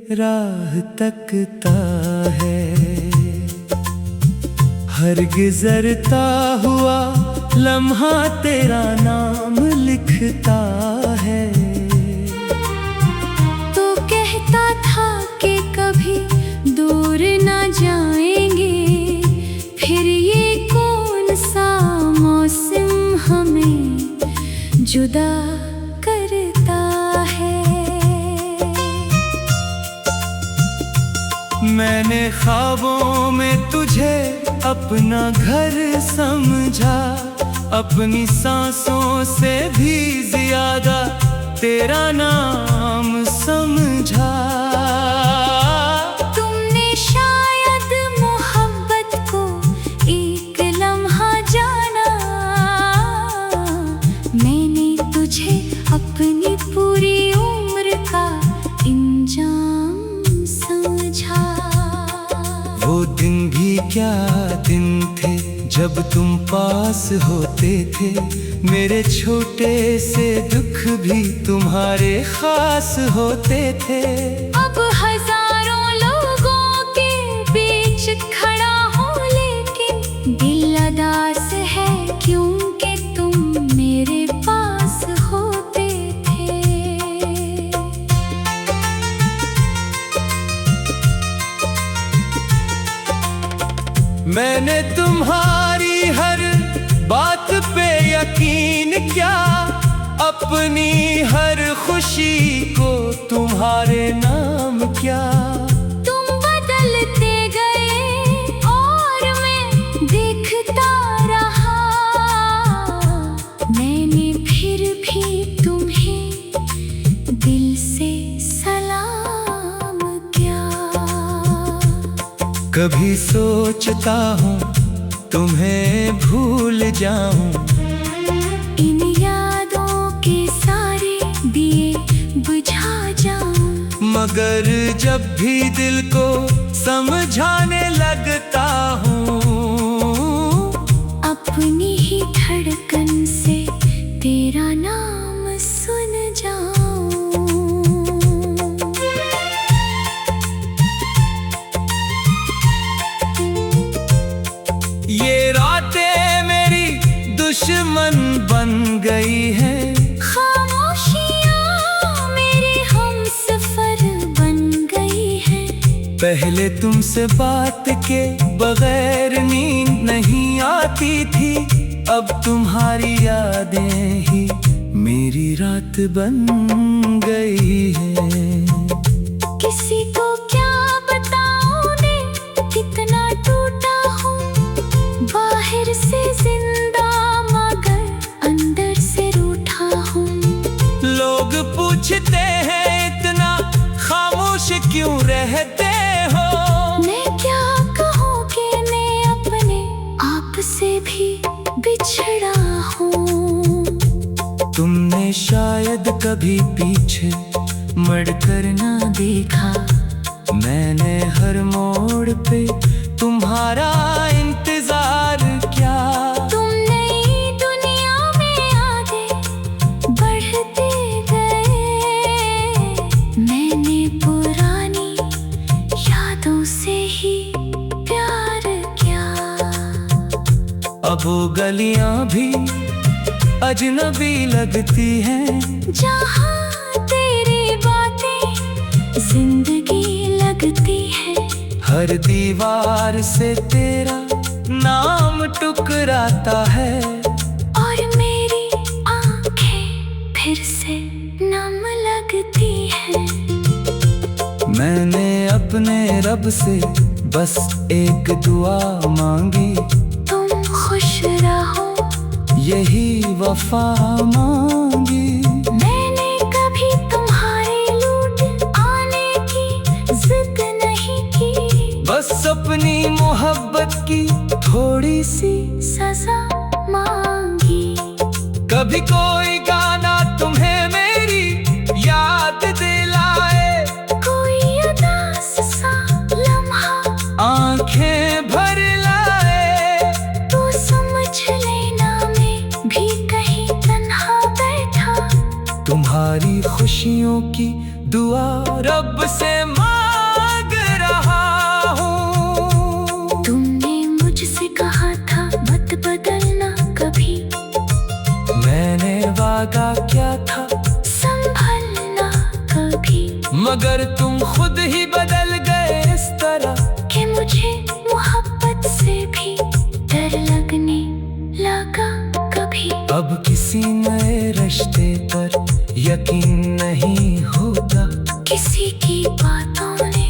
राह तकता है। हर गुजरता हुआ लम्हा तेरा नाम लिखता है। तो कहता था कि कभी दूर ना जाएंगे, फिर ये कौन सा मौसम हमें जुदा करता है। मैंने ख्वाबों में तुझे अपना घर समझा, अपनी सांसों से भी ज्यादा तेरा नाम समझा। तुमने शायद मोहब्बत को एक लम्हा जाना, मैंने तुझे अपनी पूरी उम्र का इंजाम समझा। वो दिन भी क्या दिन थे जब तुम पास होते थे, मेरे छोटे से दुख भी तुम्हारे खास होते थे। अब हजारों लोगों के बीच खड़ा हूँ, लेकिन दिल उदास है क्योंकि तुम मेरे पास होते थे। मैंने तुम्हारी हर बात पे यकीन किया, अपनी हर खुशी को तुम्हारे नाम किया। तुम बदलते गए और मैं देखता रहा, मैंने फिर भी तुम्हें दिल से सलाम किया। कभी सोचता हूँ तुम्हें भूल जाऊं, इन यादों के सारे दिए बुझा जाऊं, मगर जब भी दिल को समझाने लगता हूँ, अपनी ही धड़कन से तेरा नाम सुन जाऊं। ये रातें मेरी दुश्मन बन गई है, खामोशियाँ मेरे हमसफर बन गई है। पहले तुमसे बात के बगैर नींद नहीं आती थी, अब तुम्हारी यादें ही मेरी रात बन गई है। किसी को क्या बताऊं ने कितना टूटा हूँ, बाहर से जिंदा मगर अंदर से रूठा हूँ। लोग पूछते हैं इतना खामोश क्यों रहते हो, मैं क्या कहूँ कि मैं अपने आप से भी बिछड़ा हूँ। तुमने शायद कभी पीछे मुड़कर ना देखा, मैंने हर मोड़ पे तुम्हारा इंतजार किया। तुम नई दुनिया में आगे बढ़ते गए, मैंने पुरानी यादों से ही प्यार किया। अब वो गलियां भी अजनबी लगती हैं, जहाँ तेरी बातें जिंदगी लगती है। हर दीवार से तेरा नाम टुकराता है, और मेरी आंखें फिर से नम लगती है। मैंने अपने रब से बस एक दुआ मांगी, तुम खुश रहो यही वफा मांगी। मैंने कभी तुम्हारे लूट आने की जिद नहीं की, बस अपनी मोहब्बत की थोड़ी सी सजा मांगी। कभी कोई गाना तुम्हें मेरी याद दिलाए, कोई उदास सा लम्हा आंखें भर लाए, तो समझ लेना मैं भी कहीं तन्हा बैठा। तुम्हारी खुशियों की दुआ रब से मांग मगर तुम खुद ही बदल गए इस तरह कि मुझे मोहब्बत से भी डर लगने लगा कभी। अब किसी नए रिश्ते पर यकीन नहीं होता, किसी की बातों ने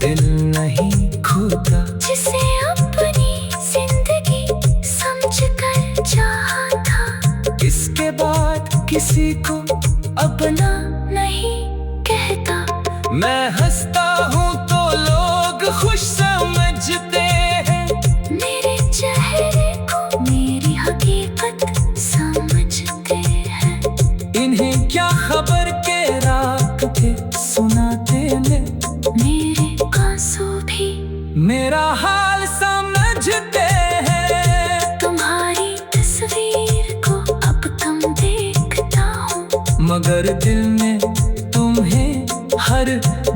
दिल नहीं खोता, जिसे अपनी जिंदगी समझकर चाहा था। इसके बाद किसी को अपना नहीं कहता। मैं हंसता हूँ तो लोग खुश समझते हैं, मेरे चेहरे को मेरी हकीकत समझते हैं। इन्हें क्या खबर के रात के सुनाते ने, मेरे आंसू भी मेरा हाल समझते हैं। तुम्हारी तस्वीर को अब कम देखता हूँ, मगर दिल में तुम्हें हर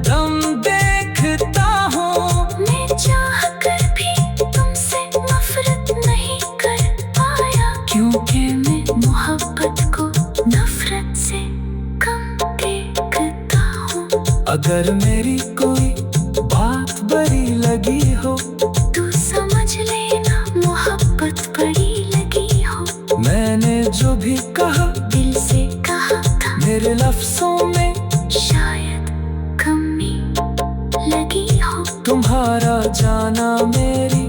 दम देखता हूँ। मैं चाह कर भी तुमसे नफरत नहीं कर पाया, क्योंकि मैं मोहब्बत को नफरत से कम देखता हूँ। अगर मेरी कोई बात बुरी लगी हो तू समझ लेना मोहब्बत बड़ी लगी हो। मैंने जो भी कहा दिल से कहा था, मेरे लफ्जों में शायद कमी लगी हो। तुम्हारा जाना मेरी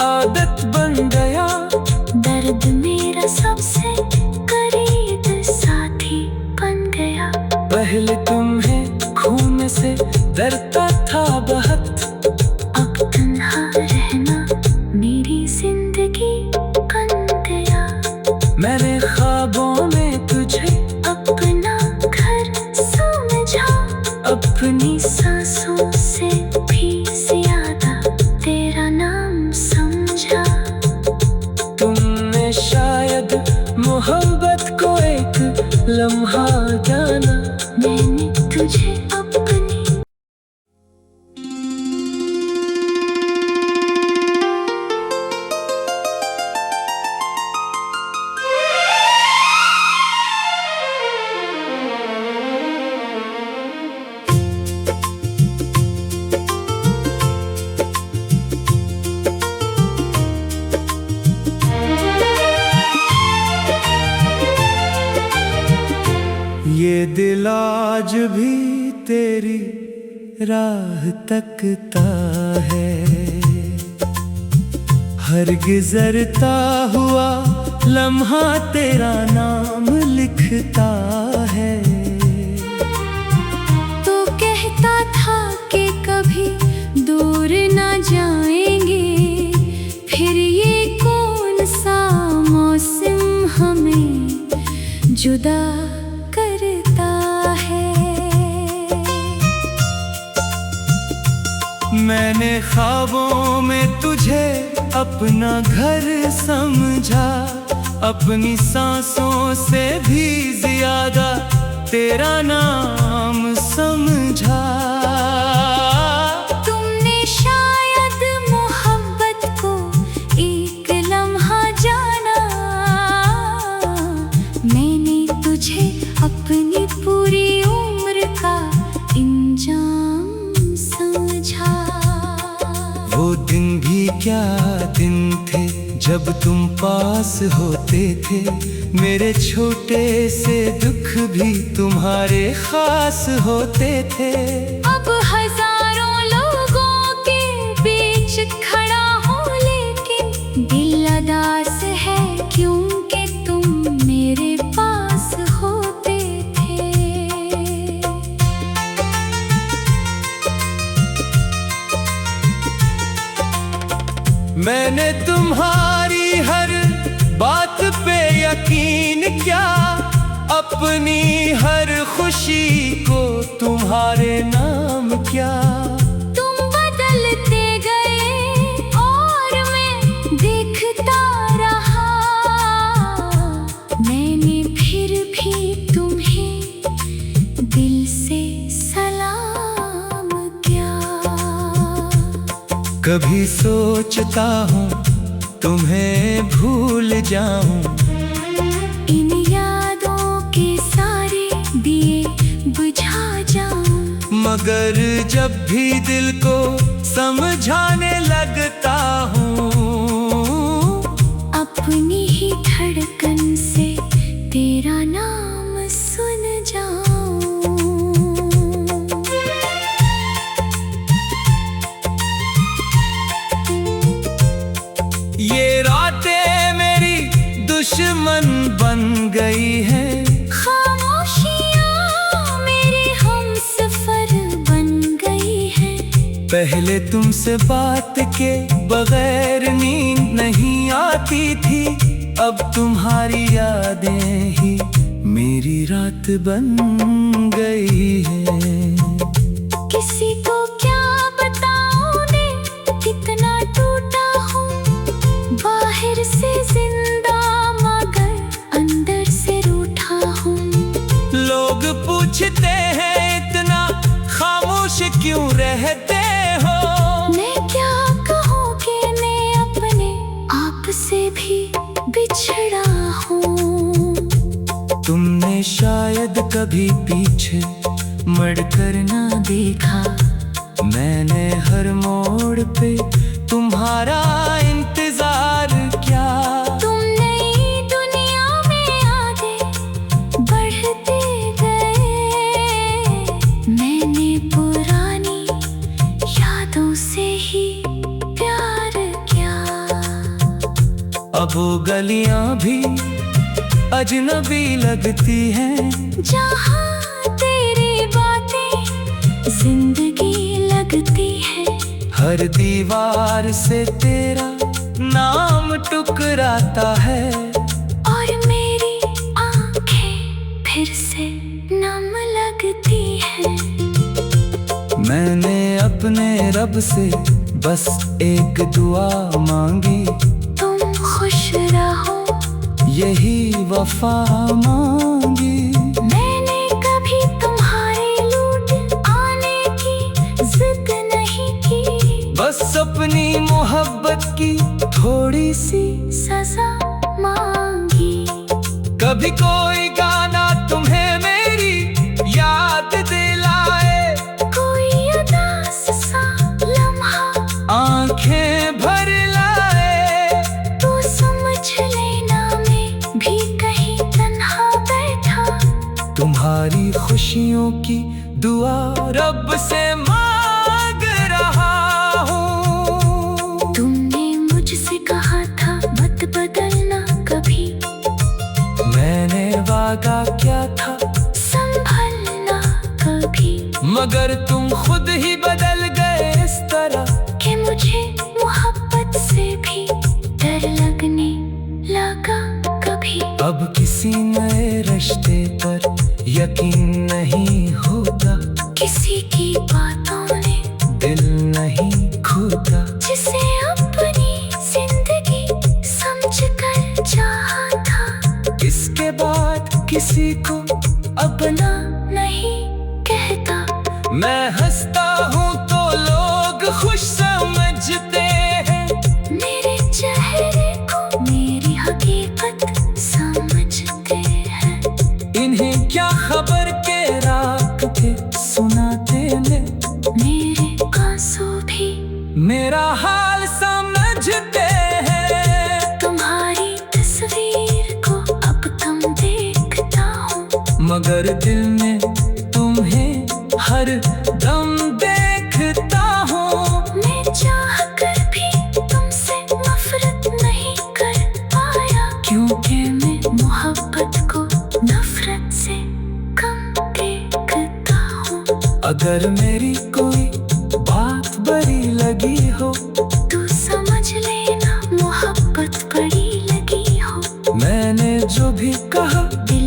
आदत बन गया, दर्द मेरा सबसे करीब साथी बन गया। पहले तुम्हें खून से डरता था बहुत, अब तन्हा रहना मेरी जिंदगी बन गया। मैंने ख्वाबों में तुझे अपना घर समझा, अपनी सांसों से भी ज्यादा तेरा नाम समझा। तुमने शायद मोहब्बत को एक लम्हा जाना, मैंने तुझे अपनी ये दिल आज भी तेरी राह तकता है, हर गुजरता हुआ लम्हा तेरा नाम लिखता है। तो कहता था कि कभी दूर ना जाएंगे, फिर ये कौन सा मौसम हमें जुदा करता है। मैंने ख्वाबों में तुझे अपना घर समझा, अपनी सांसों से भी ज्यादा तेरा नाम समझा। तुमने शायद मोहब्बत को एक लम्हा जाना, मैंने तुझे अपनी पूरी उम्र का इंजाम समझा। वो दिन भी क्या दिन थे जब तुम पास होते थे, मेरे छोटे से दुख भी तुम्हारे खास होते थे। अब हजारों लोगों के बीच खड़ा हूँ, लेकिन दिल उदास है क्योंकि तुम मेरे पास होते थे। मैंने तुम्हारी हर बात पे यकीन किया, अपनी हर खुशी को तुम्हारे नाम किया। तुम बदलते गए और मैं देखता रहा, मैंने फिर भी तुम्हें दिल से सलाम किया। कभी सोचता हूँ तुम्हें भूल जाऊं, इन यादों के सारे दिए बुझा जाऊं, मगर जब भी दिल को समझाने लगता हूँ, अपनी ही धड़कन से तेरा नाम सुन जाऊं। ये रातें मेरी दुश्मन बन गई हैं, खामोशियाँ मेरे हमसफर बन गई हैं। पहले तुमसे बात के बगैर नींद नहीं आती थी, अब तुम्हारी यादें ही मेरी रात बन गई है। किसी को क्या बताऊं ने कितना टूटा हूँ, बाहर से जिंदा मगर अंदर से रूठा हूँ। लोग पूछते हैं इतना खामोश क्यों रहते हो, मैं क्या कहूँ कि मैं अपने आप से भी बिछड़ा हूँ। तुमने शायद कभी पीछे मुड़कर ना देखा, मैंने हर मोड़ पे तुम्हारा इंतजार किया। तुम नई दुनिया में आगे बढ़ते गए, मैंने पुरानी यादों से ही प्यार किया। अब वो गलियां भी अजनबी लगती हैं, जहाँ तेरी बातें जिंदगी लगती है। हर दीवार से तेरा नाम टुकराता है, और मेरी आंखें फिर से नम लगती है। मैंने अपने रब से बस एक दुआ मांगी, तुम खुश रहो यही वफा मांगी। मैंने कभी तुम्हारे लूट आने की जिद नहीं की, बस अपनी मोहब्बत की थोड़ी सी सजा मांगी। कभी कोई गाना तुम्हें मेरी याद दिलाए, कोई उदास सा लम्हा आंखें भर लाए, तो समझ लेना मैं भी कहीं तन्हा बैठा। तुम्हारी खुशियों की दुआ रब से मांग रहा हूँ। तुमने मुझसे कहा था मत बदलना कभी, मैंने वादा क्या था संभलना कभी, मगर तुम खुद ही बदल गए इस तरह कि मुझे मोहब्बत से भी डर लगने लगा कभी। अब किसी नए रिश्ते पर यकीन नहीं होता, किसी की बातों ने दिल नहीं खोता, जिसे अपनी जिंदगी समझकर चाहा था। इसके बाद किसी को अपना नहीं कहता, मैं हंसता हूँ तो लोग खुश समझते हैं, मेरे चेहरे को मेरी हकीकत समझते हैं। इन्हें क्या खबर के रात के सुनाते ने, मेरे आंसू भी मेरा हाल समझते हैं। तुम्हारी तस्वीर को अब कम देखता हूँ, मगर दिल में तुम्हें हर दम देखता हूँ। मैं चाहकर भी तुमसे नफरत नहीं कर पाया, क्योंकि मैं मोहब्बत को नफरत से कम देखता हूँ। अगर मेरी कोई बात बड़ी लगी हो, तू समझ लेना मोहब्बत बड़ी लगी हो। मैंने जो भी कहा दिल